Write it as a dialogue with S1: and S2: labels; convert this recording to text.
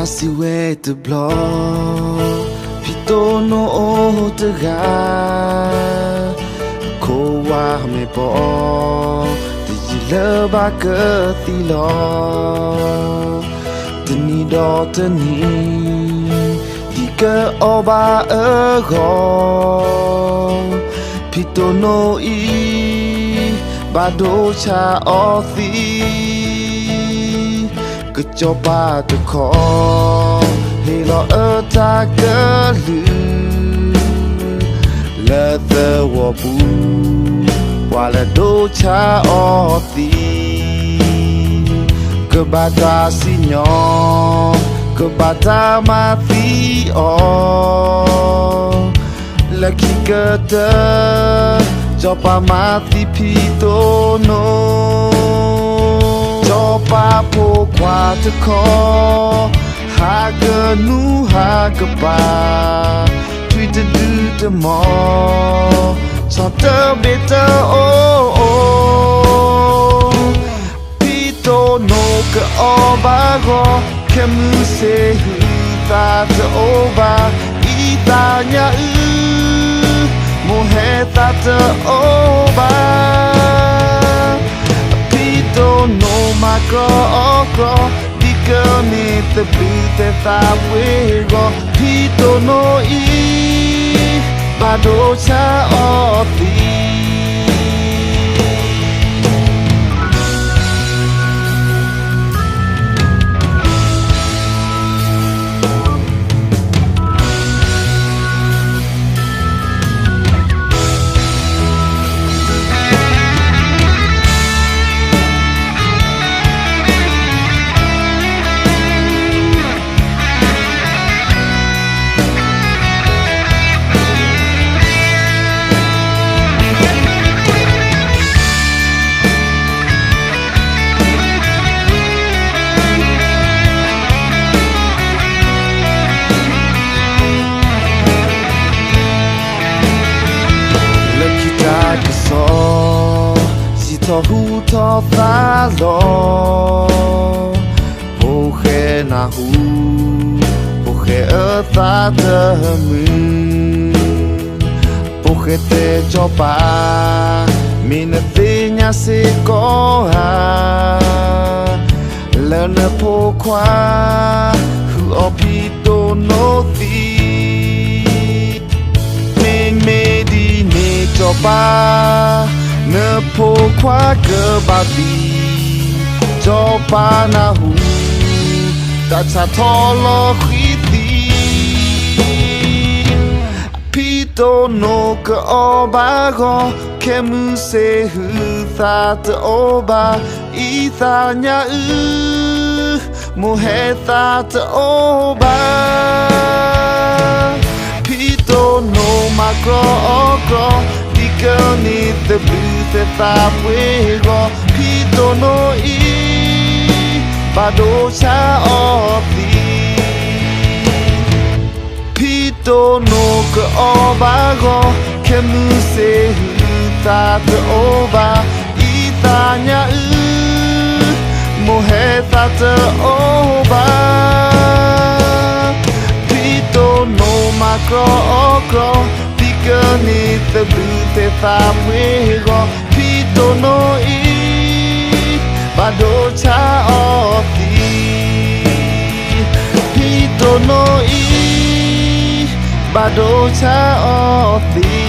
S1: Tasiwe te blo Pito no o te ga Ko wa me po Te jile ba ke ti lo Te ni do te ni Di ke o ba e go Pito no i Ba do cha o thi cho ba được khó thì lo ở ta cơ lư lỡ tơ wo bu qua là đô cha o ti cơ ba ta si nhỏ cơ ba ta ma ti o là khi cơ tơ cho ba ma ti pi to no pa po qua te ko ha ga nu ha ga ba tui te du te mo so te beta o pito no ka o ba go ke mu se hu ta te o ba I ta nya mo he ta te o ba no ma go di ke ni te bi te ta we go pito no I ba do cha o ti hu to ta lo po khe na hu po khe ơ ta te mu po khe te cho pa min te nya se ko ha le ne po kwa hu o pi to no ti me di ne cho pa ne po kwa ke ba di cho pa na hu ta cha tho lo khi ti pito no ke o ba go ke mu se hu ta te o ba I ta nya mo he ta te o ba pito no ma go girl need the blue te ta we go pito no I ba do cha o ti pito no ke o ba go ke mu se hu ta te o ba I ta nya mo he ta te o ba pito no ma go girl need the blue te ta we go pito no I ba do cha o ti pito no I ba do cha o ti